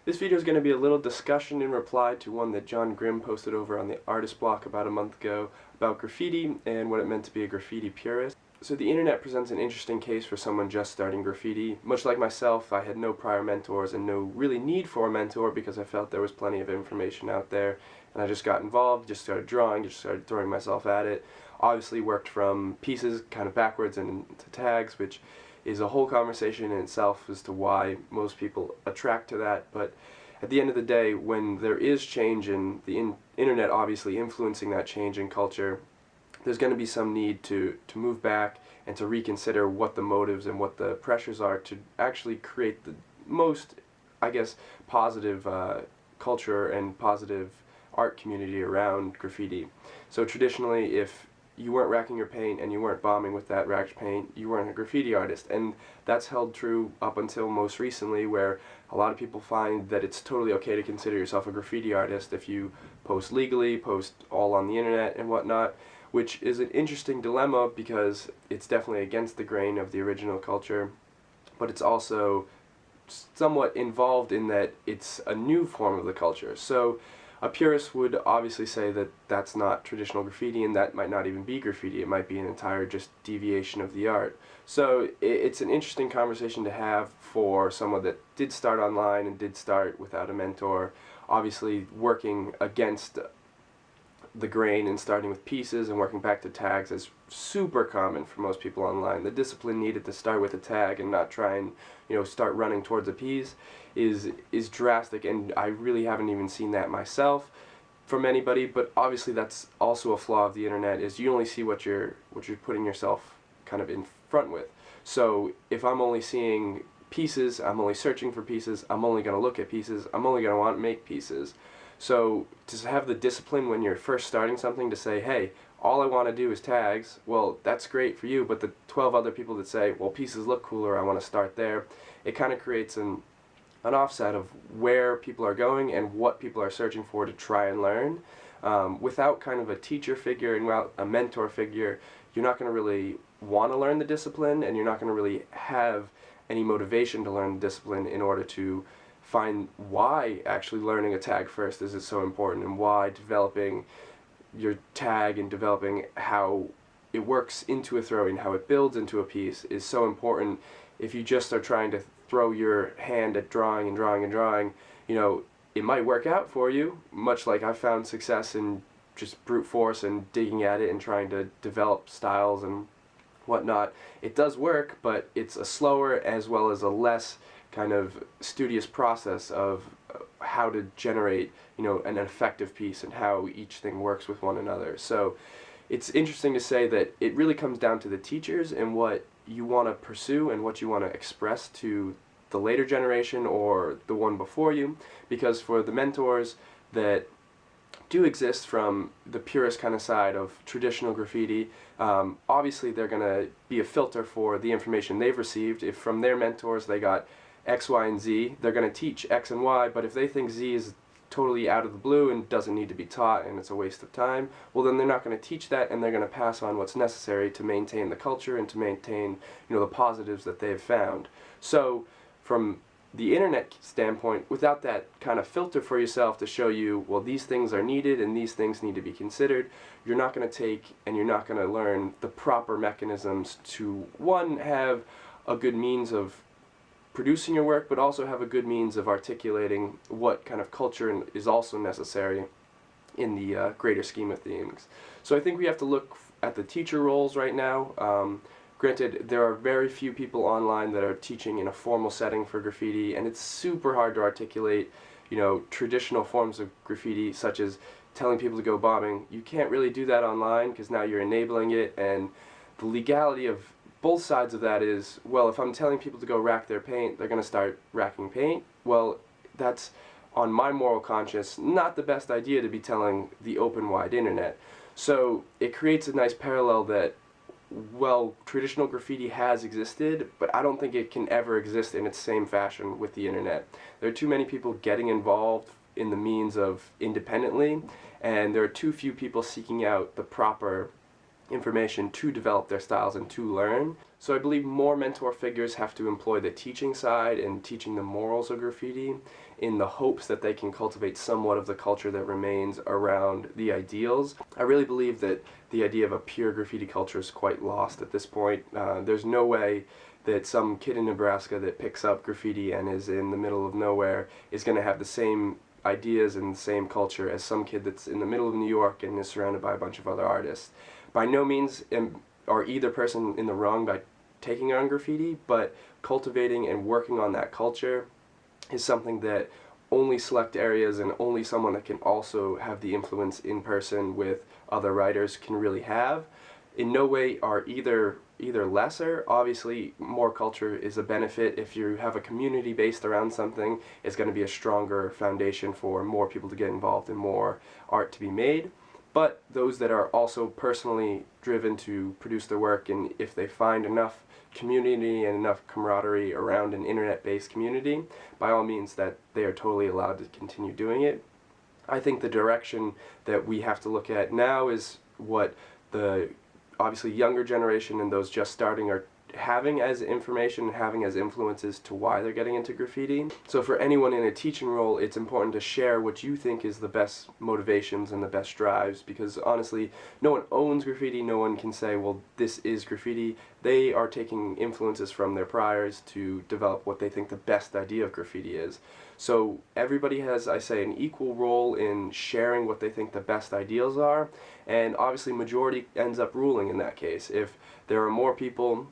This video is going to be a little discussion in reply to one that John Grimm posted over on the artist block about a month ago about graffiti and what it meant to be a graffiti purist. So the internet presents an interesting case for someone just starting graffiti. Much like myself, I had no prior mentors and no really need for a mentor because I felt there was plenty of information out there, and I just got involved, just started drawing, just started throwing myself at it. Obviously worked from pieces kind of backwards and into tags, which is a whole conversation in itself as to why most people attract to that. But at the end of the day, when there is change in the internet obviously influencing that change in culture, there's going to be some need to move back and to reconsider what the motives and what the pressures are to actually create the most, I guess, positive culture and positive art community around graffiti. So traditionally, if you weren't racking your paint and you weren't bombing with that racked paint, you weren't a graffiti artist. And that's held true up until most recently, where a lot of people find that it's totally okay to consider yourself a graffiti artist if you post legally, post all on the internet and whatnot, which is an interesting dilemma because it's definitely against the grain of the original culture, but it's also somewhat involved in that it's a new form of the culture. So a purist would obviously say that that's not traditional graffiti, and that might not even be graffiti. It might be an entire just deviation of the art. So it's an interesting conversation to have for someone that did start online and did start without a mentor, obviously working against the grain and starting with pieces and working back to tags is super common for most people online. The discipline needed to start with a tag and not try and start running towards a piece is drastic, and I really haven't even seen that myself from anybody. But obviously that's also a flaw of the internet, is you only see what you're putting yourself kind of in front with. So if I'm only seeing pieces, I'm only searching for pieces, I'm only going to look at pieces, I'm only going to want to make pieces. So to have the discipline when you're first starting something to say, hey, all I want to do is tags, well, that's great for you, but the 12 other people that say, well, pieces look cooler, I want to start there, it kind of creates an offset of where people are going and what people are searching for to try and learn. Without kind of a teacher figure and without a mentor figure, you're not going to really want to learn the discipline, and you're not going to really have any motivation to learn the discipline in order to find why actually learning a tag first is so important, and why developing your tag and developing how it works into a throwing, how it builds into a piece is so important. If you just are trying to throw your hand at drawing and drawing and drawing, it might work out for you, much like I've found success in just brute force and digging at it and trying to develop styles and whatnot. It does work, but it's a slower as well as a less kind of studious process of how to generate an effective piece and how each thing works with one another. So it's interesting to say that it really comes down to the teachers and what you want to pursue and what you want to express to the later generation or the one before you, because for the mentors that do exist from the purist kind of side of traditional graffiti, obviously they're going to be a filter for the information they've received. If from their mentors they got X, Y, and Z, they're going to teach X and Y, but if they think Z is totally out of the blue and doesn't need to be taught and it's a waste of time, well then they're not going to teach that, and they're going to pass on what's necessary to maintain the culture and to maintain the positives that they've found. So from the internet standpoint, without that kind of filter for yourself to show you, well, these things are needed and these things need to be considered, you're not going to take and you're not going to learn the proper mechanisms to, one, have a good means of producing your work, but also have a good means of articulating what kind of culture is also necessary in the greater scheme of things. So I think we have to look at the teacher roles right now. Granted, there are very few people online that are teaching in a formal setting for graffiti, and it's super hard to articulate, traditional forms of graffiti, such as telling people to go bombing. You can't really do that online because now you're enabling it, and the legality of both sides of that is, well, if I'm telling people to go rack their paint, they're going to start racking paint. Well, that's, on my moral conscience, not the best idea to be telling the open wide internet. So it creates a nice parallel that, well, traditional graffiti has existed, but I don't think it can ever exist in its same fashion with the internet. There are too many people getting involved in the means of independently, and there are too few people seeking out the proper information to develop their styles and to learn. So I believe more mentor figures have to employ the teaching side and teaching the morals of graffiti in the hopes that they can cultivate somewhat of the culture that remains around the ideals. I really believe that the idea of a pure graffiti culture is quite lost at this point. There's no way that some kid in Nebraska that picks up graffiti and is in the middle of nowhere is going to have the same ideas and the same culture as some kid that's in the middle of New York and is surrounded by a bunch of other artists. By no means are either person in the wrong by taking on graffiti, but cultivating and working on that culture is something that only select areas and only someone that can also have the influence in person with other writers can really have. In no way are either lesser. Obviously, more culture is a benefit. If you have a community based around something, it's going to be a stronger foundation for more people to get involved and more art to be made. But those that are also personally driven to produce their work, and if they find enough community and enough camaraderie around an internet-based community, by all means that they are totally allowed to continue doing it. I think the direction that we have to look at now is what the obviously younger generation and those just starting are having as information, having as influences to why they're getting into graffiti. So for anyone in a teaching role, it's important to share what you think is the best motivations and the best drives, because honestly, no one owns graffiti, no one can say, well, this is graffiti. They are taking influences from their priors to develop what they think the best idea of graffiti is. So everybody has, I say, an equal role in sharing what they think the best ideals are, and obviously majority ends up ruling in that case. If there are more people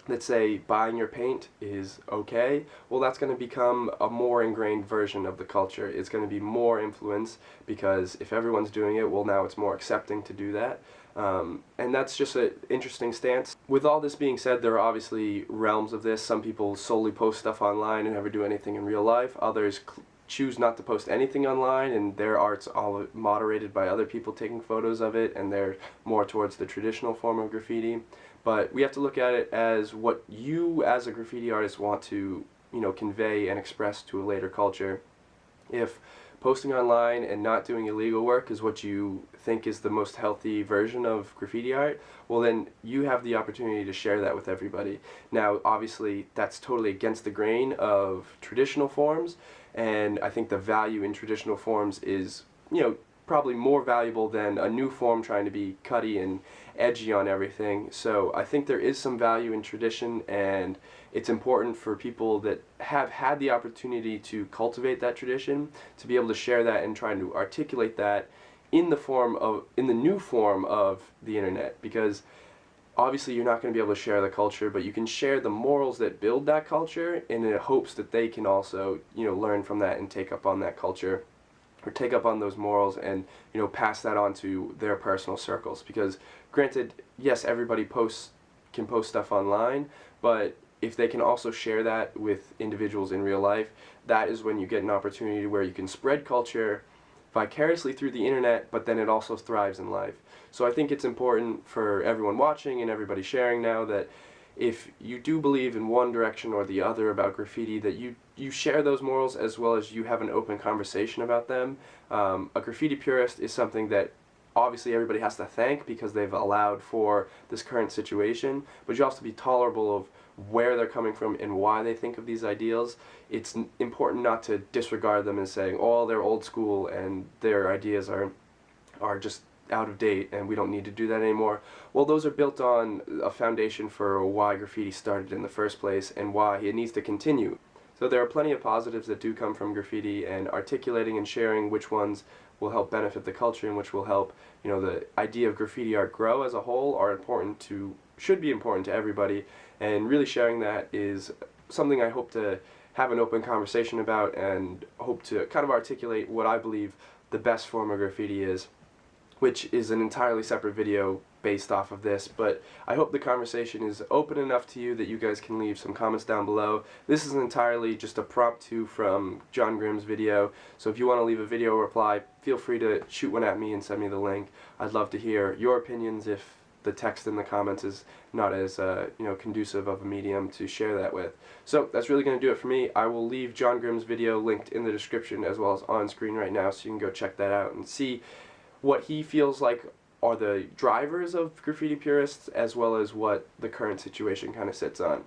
that say buying your paint is okay, well, that's going to become a more ingrained version of the culture. It's going to be more influence, because if everyone's doing it, well, now it's more accepting to do that. And that's just an interesting stance. With all this being said, there are obviously realms of this. Some people solely post stuff online and never do anything in real life. Others choose not to post anything online, and their art's all moderated by other people taking photos of it, and they're more towards the traditional form of graffiti. But we have to look at it as what you as a graffiti artist want to, convey and express to a later culture. If posting online and not doing illegal work is what you think is the most healthy version of graffiti art, well, then you have the opportunity to share that with everybody. Now, obviously, that's totally against the grain of traditional forms, and I think the value in traditional forms is, probably more valuable than a new form trying to be cutty and edgy on everything. So I think there is some value in tradition, and it's important for people that have had the opportunity to cultivate that tradition to be able to share that and try to articulate that in the new form of the internet, because obviously you're not going to be able to share the culture, but you can share the morals that build that culture in the hopes that they can also, learn from that and take up on that culture, or take up on those morals and, pass that on to their personal circles. Because granted, yes, everybody can post stuff online, but if they can also share that with individuals in real life, that is when you get an opportunity where you can spread culture vicariously through the internet, but then it also thrives in life. So I think it's important for everyone watching and everybody sharing now that if you do believe in one direction or the other about graffiti, that you share those morals as well as you have an open conversation about them. A graffiti purist is something that obviously everybody has to thank because they've allowed for this current situation, but you also have to be tolerable of where they're coming from and why they think of these ideals. It's important not to disregard them and saying, oh, they're old school and their ideas are just out of date and we don't need to do that anymore. Well, those are built on a foundation for why graffiti started in the first place and why it needs to continue. So there are plenty of positives that do come from graffiti, and articulating and sharing which ones will help benefit the culture and which will help, the idea of graffiti art grow as a whole should be important to everybody, and really sharing that is something I hope to have an open conversation about and hope to kind of articulate what I believe the best form of graffiti is, which is an entirely separate video based off of this, but I hope the conversation is open enough to you that you guys can leave some comments down below. This is entirely just a prompt from John Grimm's video, so if you want to leave a video reply, feel free to shoot one at me and send me the link. I'd love to hear your opinions if the text in the comments is not as conducive of a medium to share that with. So that's really going to do it for me. I will leave John Grimm's video linked in the description as well as on screen right now, so you can go check that out and see what he feels like are the drivers of graffiti purists, as well as what the current situation kind of sits on.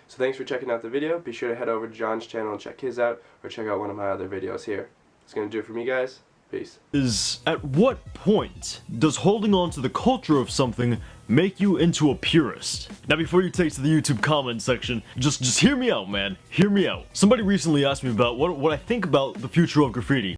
So thanks for checking out the video. Be sure to head over to John's channel and check his out, or check out one of my other videos here. That's going to do it for me, guys. Peace. Is at what point does holding on to the culture of something make you into a purist? Now before you take to the YouTube comment section, just hear me out, man. Hear me out. Somebody recently asked me about what I think about the future of graffiti.